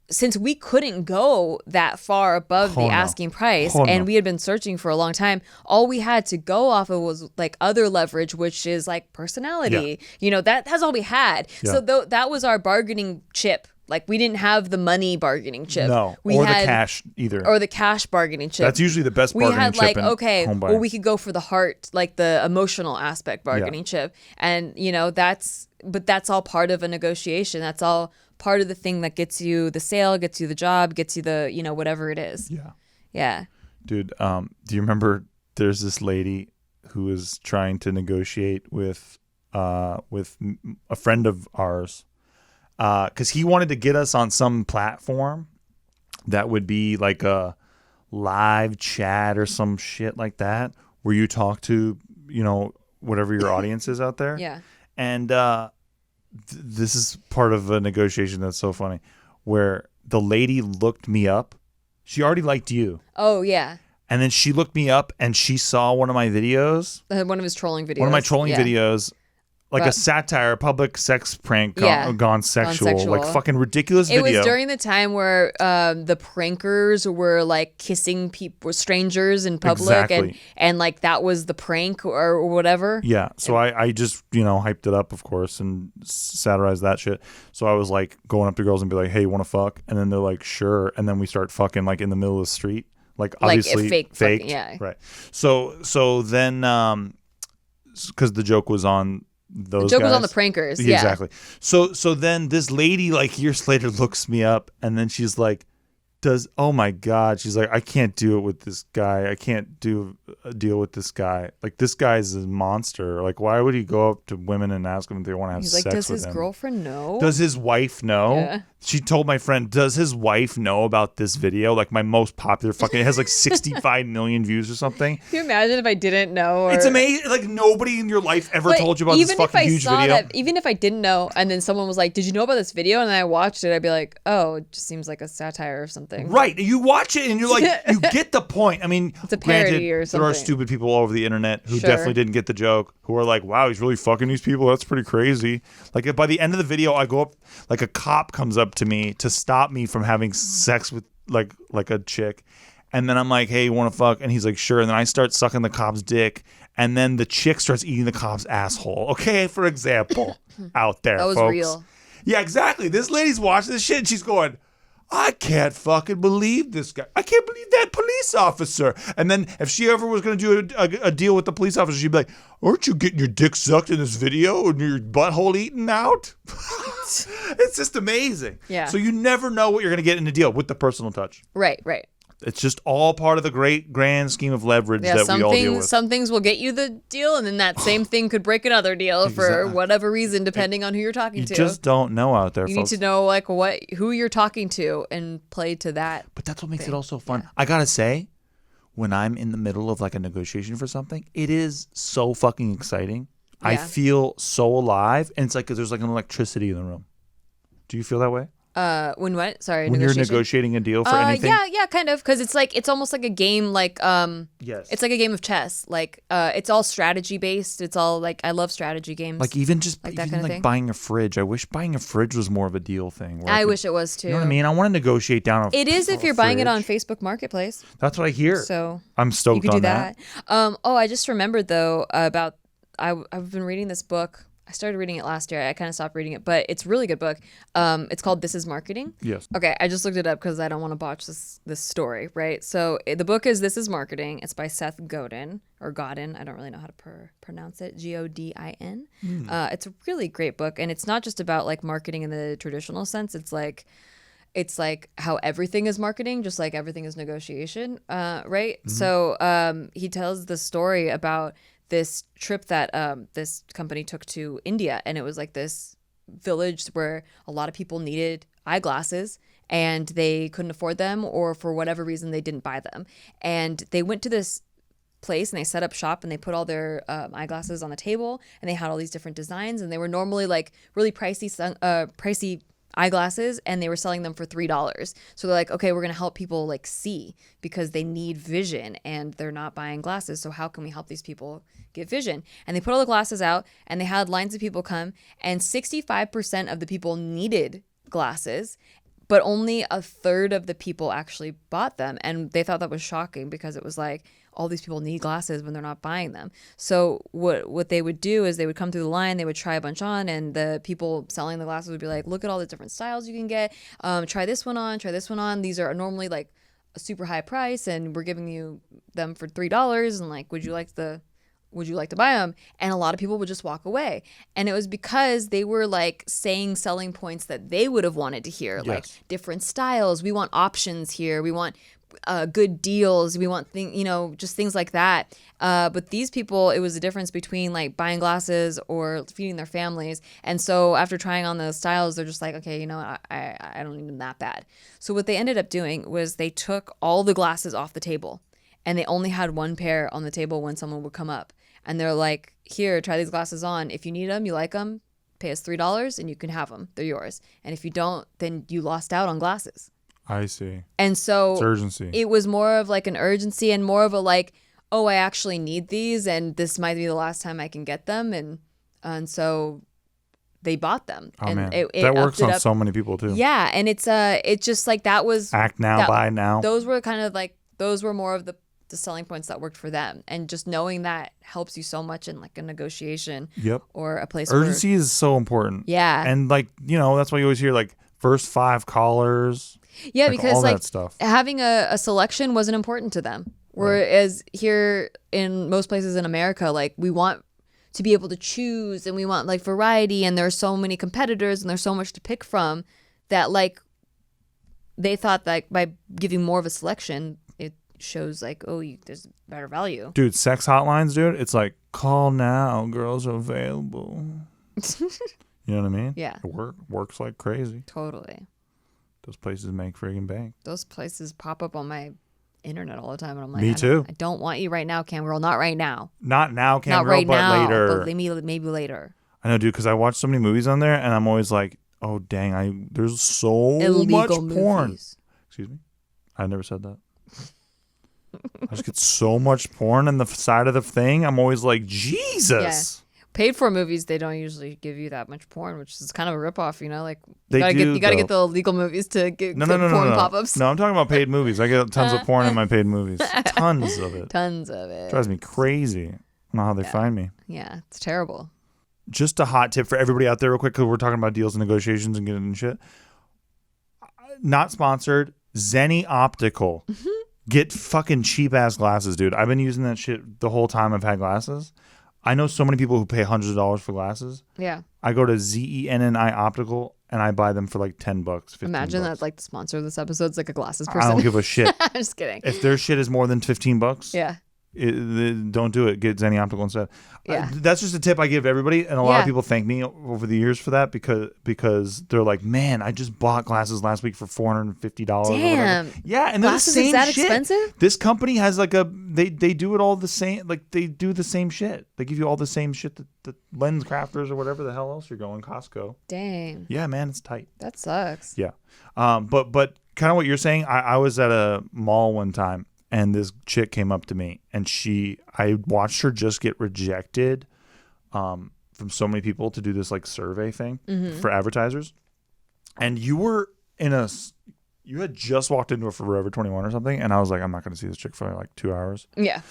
since we couldn't go that far above the asking price, and we had been searching for a long time, all we had to go off of was like other leverage, which is like personality. Yeah. That's all we had. Yeah. So that was our bargaining chip. Like, we didn't have the money bargaining chip. No, the cash either. Or the cash bargaining chip. That's usually the best bargaining chip. We had like, home well, we could go for the heart, like the emotional aspect bargaining chip. And, but that's all part of a negotiation. That's all part of the thing that gets you the sale, gets you the job, gets you the, whatever it is. Yeah. Yeah. Dude, do you remember there's this lady who was trying to negotiate with a friend of ours, because he wanted to get us on some platform that would be like a live chat or some shit like that, where you talk to, whatever your audience is out there. Yeah. And this is part of a negotiation that's so funny, where the lady looked me up. She already liked you. Oh, yeah. And then she looked me up and she saw one of my videos. One of his trolling videos. One of my trolling videos like a satire, a public sex prank gone sexual. Gone sexual. Like fucking ridiculous It video. was during the time where the prankers were like kissing people, strangers in public, Exactly. and like that was the prank or whatever. Yeah. So I just, hyped it up, of course, and satirized that shit. So I was like going up to girls and be like, hey, you want to fuck? And then they're like, sure. And then we start fucking like in the middle of the street. Like obviously fake. faked. Yeah. Right. So then, because the joke was on those The joke guys. was on the prankers. Yeah. Exactly. So then this lady like years later looks me up and then she's like, oh my God. She's like, I can't do it with this guy. I can't do a deal with this guy. Like this guy's a monster. Like why would he go up to women and ask them if they want to have sex with him? Does his girlfriend know? Does his wife know? Yeah. She told my friend, does his wife know about this video? Like my most popular fucking, it has like 65 million views or something. Can you imagine if I didn't know? It's amazing. Like nobody in your life ever told you about this fucking huge video. Even if I didn't know, and then someone was like, did you know about this video? And then I watched it, I'd be like, oh, it just seems like a satire or something. Right. You watch it and you're like, you get the point. I mean, it's a parody granted, or something. there are stupid people all over the internet who Sure. definitely didn't get the joke, who are like, wow, he's really fucking these people. That's pretty crazy. Like by the end of the video, I go up, like a cop comes up to me to stop me from having sex with like a chick. And then I'm like, hey, you want to fuck? And he's like, sure. And then I start sucking the cop's dick. And then the chick starts eating the cop's asshole. Okay, for example, out there, that was folks. real. Yeah, exactly. This lady's watching this shit and she's going, I can't fucking believe this guy. I can't believe that police officer. And then if she ever was going to do a deal with the police officer, she'd be like, aren't you getting your dick sucked in this video and your butthole eaten out? It's just amazing. Yeah. So you never know what you're going to get in a deal with the personal touch. Right. It's just all part of the great grand scheme of leverage that we all deal with. Some things will get you the deal, and then that same thing could break another deal for whatever reason, depending on who you're talking to. You just don't know out there, You folks. need to know like who you're talking to and play to that. But that's what makes it all so fun. Yeah. I gotta say, when I'm in the middle of like a negotiation for something, it is so fucking exciting. Yeah. I feel so alive, and it's like 'cause there's like an electricity in the room. Do you feel that way? When what? Sorry, when you're negotiating a deal for anything? Yeah, kind of, because it's almost like a game, like yes, it's like a game of chess. Like it's all strategy based. It's all like I love strategy games. Like even that kind of thing. Buying a fridge. I wish buying a fridge was more of a deal thing. I wish it was too. You know what I mean? I want to negotiate down. It is if you're buying it on Facebook Marketplace. That's what I hear. So I'm stoked you could do on that. I just remembered though about I've been reading this book. I started reading it last year. I kind of stopped reading it, but it's a really good book. It's called This Is Marketing. Yes. Okay, I just looked it up because I don't want to botch this story, right? So the book is This Is Marketing. It's by Seth Godin, or Godin. I don't really know how to pronounce it. Godin. It's a really great book, and it's not just about like marketing in the traditional sense. It's like how everything is marketing, just like everything is negotiation, right? Mm-hmm. So he tells the story about this trip that this company took to India, and it was like this village where a lot of people needed eyeglasses and they couldn't afford them, or for whatever reason they didn't buy them. And they went to this place and they set up shop and they put all their eyeglasses on the table, and they had all these different designs, and they were normally like really pricey eyeglasses, and they were selling them for $3. So they're like, okay, we're gonna help people like see, because they need vision and they're not buying glasses, so how can we help these people get vision? And they put all the glasses out, and they had lines of people come, and 65% of the people needed glasses, but only a third of the people actually bought them. And they thought that was shocking, because it was like, all these people need glasses when they're not buying them. So what they would do is they would come through the line, they would try a bunch on, and the people selling the glasses would be like, look at all the different styles you can get. Try this one on. These are normally like a super high price, and we're giving you them for $3. And like, would you like to buy them? And a lot of people would just walk away. And it was because they were like saying selling points that they would have wanted to hear, yes, like different styles. We want options here. We want good deals. We want just things like that. But these people, it was the difference between like buying glasses or feeding their families. And so after trying on the styles, they're just like, okay, I don't need them that bad. So what they ended up doing was they took all the glasses off the table, and they only had one pair on the table when someone would come up. And they're like, here, try these glasses on. If you need them, you like them, pay us $3 and you can have them. They're yours. And if you don't, then you lost out on glasses. I see. And so it's urgency. It was more of like an urgency, and more of a like, oh, I actually need these, and this might be the last time I can get them. And and so they bought them. Oh and man, it that works upped it on up. so many people too. Yeah, and it's just like that was Act now, that, buy now. Those were kind of like those were more of the selling points that worked for them, and just knowing that helps you so much in like a negotiation. Yep. Or a place Urgency is so important. Yeah. And like, that's why you always hear like first 5 callers. Yeah, like, because all like that stuff. having a selection wasn't important to them. Whereas here in most places in America, like we want to be able to choose, and we want like variety, and there are so many competitors, and there's so much to pick from, that like they thought that by giving more of a selection, it shows like, there's better value. Dude, sex hotlines, dude. It's like, call now, girls are available. You know what I mean? Yeah. It works like crazy. Totally. Those places make friggin' bank. Those places pop up on my internet all the time, and I'm like, Me too. I don't want you right now, cam girl. Not right now. Not now, cam Not girl, right but now, later. but maybe later. I know, dude, because I watch so many movies on there, and I'm always like, oh dang, there's so Illegal much porn. movies. Excuse me? I never said that. I just get so much porn on the side of the thing. I'm always like, Jesus. Paid for movies, they don't usually give you that much porn, which is kind of a ripoff, Like They you gotta do, get the illegal movies to get No, porn pop-ups. No, I'm talking about paid movies. I get tons of porn in my paid movies. Tons of it. Tons of it. Drives me crazy. I don't know how they find me. Yeah, it's terrible. Just a hot tip for everybody out there real quick, because we're talking about deals and negotiations and getting shit. Not sponsored. Zenni Optical. Get fucking cheap ass glasses, dude. I've been using that shit the whole time I've had glasses. I know so many people who pay hundreds of dollars for glasses. Yeah. I go to Zenni Optical and I buy them for like $10, $15. Imagine that's like the sponsor of this episode is like a glasses person. I don't give a shit. I'm just kidding. If their shit is more than $15, Yeah. Don't do it. Get Zenni Optical instead. Yeah. That's just a tip I give everybody, and a lot of people thank me over the years for that because they're like, man, I just bought glasses last week for $450. Damn. Or whatever. Yeah, and they're Glasses the same is that shit. expensive? This company has like they do it all the same. Like they do the same shit. They give you all the same shit that the Lens Crafters or whatever the hell else you're going, Costco. Dang. Yeah, man, it's tight. That sucks. Yeah. But kind of what you're saying, I was at a mall one time, and this chick came up to me, and I watched her just get rejected from so many people to do this like survey thing for advertisers. And you had just walked into a Forever 21 or something, and I was like, I'm not going to see this chick for like 2 hours. Yeah.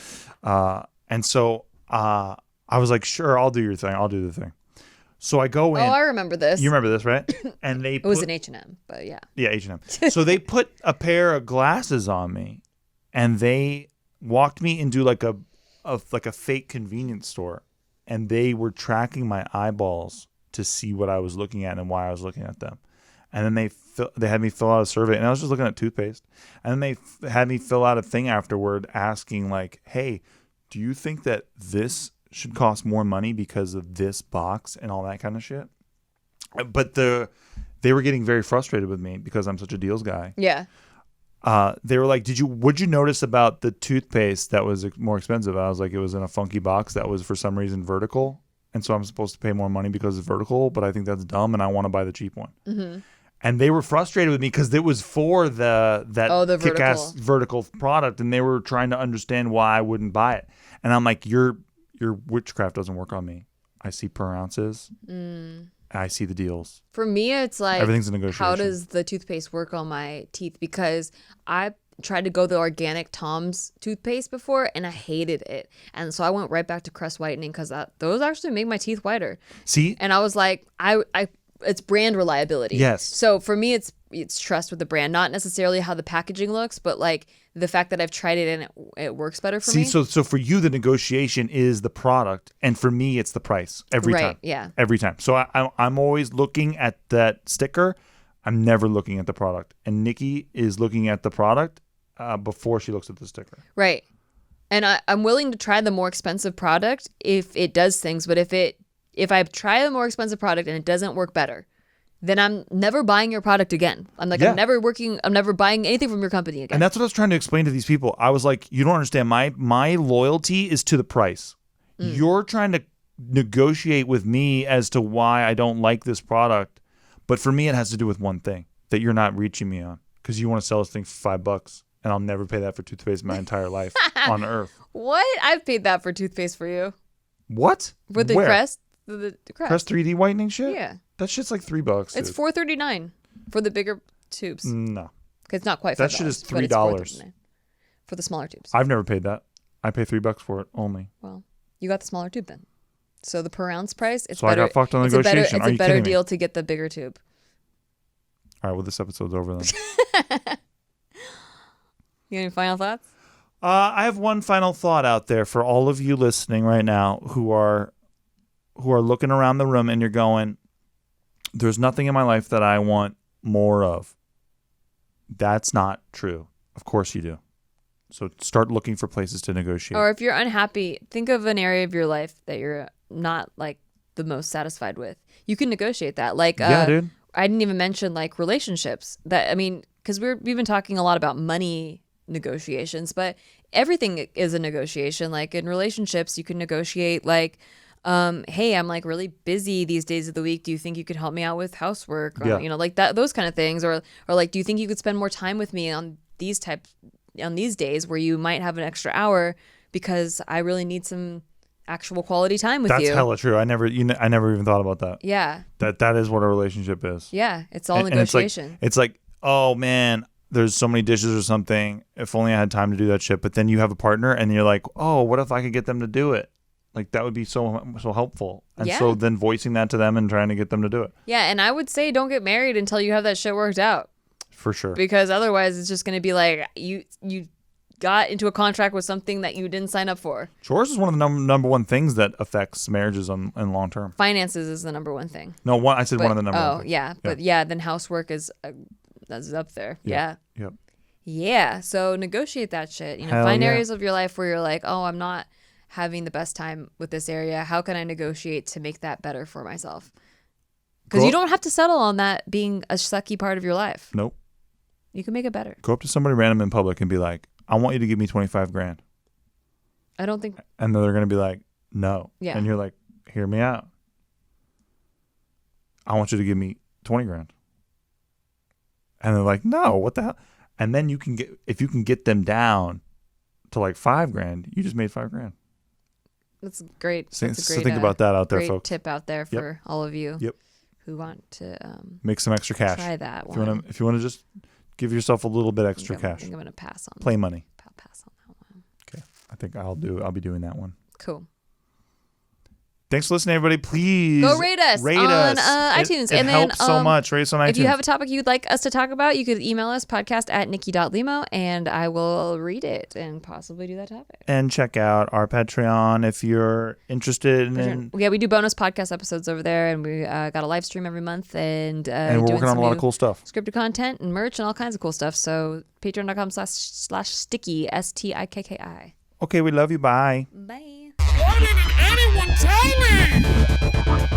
And so I was like, sure, I'll do your thing. I'll do the thing. So I go in. Oh, I remember this. You remember this, right? And it was an H&M, but yeah. Yeah, H&M. So they put a pair of glasses on me, and they walked me into like a fake convenience store, and they were tracking my eyeballs to see what I was looking at and why I was looking at them. And then they had me fill out a survey, and I was just looking at toothpaste. And then they had me fill out a thing afterward asking like, hey, do you think that this should cost more money because of this box and all that kind of shit? But they were getting very frustrated with me because I'm such a deals guy. Yeah. They were like, would you notice about the toothpaste that was more expensive? I was like, it was in a funky box that was for some reason vertical. And so I'm supposed to pay more money because it's vertical, but I think that's dumb and I want to buy the cheap one. Mm-hmm. And they were frustrated with me because it was for the kick-ass vertical product, and they were trying to understand why I wouldn't buy it. And I'm like, your witchcraft doesn't work on me. I see per ounces. I see the deals. For me, it's like, everything's a negotiation. How does the toothpaste work on my teeth? Because I tried to go the organic Tom's toothpaste before, and I hated it. And so I went right back to Crest Whitening because those actually make my teeth whiter. See? And I was like, it's brand reliability. Yes. So for me, it's trust with the brand, not necessarily how the packaging looks, but like the fact that I've tried it and it works better for me. So for you, the negotiation is the product, and for me, it's the price every time. Yeah. Every time. So I'm always looking at that sticker. I'm never looking at the product. And Nikki is looking at the product before she looks at the sticker. Right. And I'm willing to try the more expensive product if it does things, but if I try the more expensive product and it doesn't work better, then I'm never buying your product again. I'm like, I'm never buying anything from your company again. And that's what I was trying to explain to these people. I was like, you don't understand. My loyalty is to the price. You're trying to negotiate with me as to why I don't like this product. But for me, it has to do with one thing that you're not reaching me on, because you want to sell this thing for $5, and I'll never pay that for toothpaste my entire life on earth. What? I've paid that for toothpaste for you. What? For the Where? Crest? The Crest 3D whitening shit? Yeah. That shit's like $3. It's $4.39 for the bigger tubes. No. It's not quite $5. That shit is $3 for the smaller tubes. I've never paid that. I pay $3 for it only. Well, you got the smaller tube then. So the per ounce price, it's so better. I got fucked on negotiation. It's a better deal to get the bigger tube. All right, well, this episode's over then. You have any final thoughts? I have one final thought out there for all of you listening right now who are looking around the room and you're going, there's nothing in my life that I want more of. That's not true. Of course you do. So start looking for places to negotiate. Or if you're unhappy, think of an area of your life that you're not like the most satisfied with. You can negotiate that. Like, yeah, dude. I didn't even mention like relationships. Because we've been talking a lot about money negotiations, but everything is a negotiation. Like in relationships, you can negotiate like, hey, I'm like really busy these days of the week. Do you think you could help me out with housework? Or, like that, those kind of things. Or like, do you think you could spend more time with me on these days where you might have an extra hour because I really need some actual quality time with you. That's hella true. I never even thought about that. Yeah. That is what a relationship is. Yeah. It's all negotiation. And it's like, oh man, there's so many dishes or something. If only I had time to do that shit. But then you have a partner and you're like, oh, what if I could get them to do it? Like that would be so helpful. And so then voicing that to them and trying to get them to do it. Yeah. And I would say don't get married until you have that shit worked out. For sure. Because otherwise it's just going to be like you got into a contract with something that you didn't sign up for. Chores is one of the number one things that affects marriages in long term. Finances is the number one thing. No, I said one of the number one things. Yeah. But then housework is that's up there. Yeah. Yep. Yeah. So negotiate that shit. Find areas of your life where you're like, oh, I'm not having the best time with this area. How can I negotiate to make that better for myself? Because you don't have to settle on that being a sucky part of your life. Nope. You can make it better. Go up to somebody random in public and be like, I want you to give me $25,000. I don't think. And then they're going to be like, no. Yeah. And you're like, hear me out. I want you to give me $20,000. And they're like, no, what the hell? And then if you can get them down to like $5,000, you just made $5,000. That's great. So That's a great, think about that out there, great folks. Tip out there for all of you who want to make some extra cash. Try that one. If you want to just give yourself a little bit extra cash. I think I'm going to pass on. Play money. I'll pass on that one. Okay. I think I'll be doing that one. Cool. Thanks for listening, everybody. Please go rate us on iTunes. It helps so much. Rate us on iTunes. If you have a topic you'd like us to talk about, you could email us podcast@nikki.limo and I will read it and possibly do that topic. And check out our Patreon if you're interested in. Yeah, we do bonus podcast episodes over there, and we got a live stream every month, and we're working on a lot of cool stuff, scripted content and merch and all kinds of cool stuff. So patreon.com/Stdty STIKKI. Okay, we love you. Bye. Bye. Why didn't anyone tell me?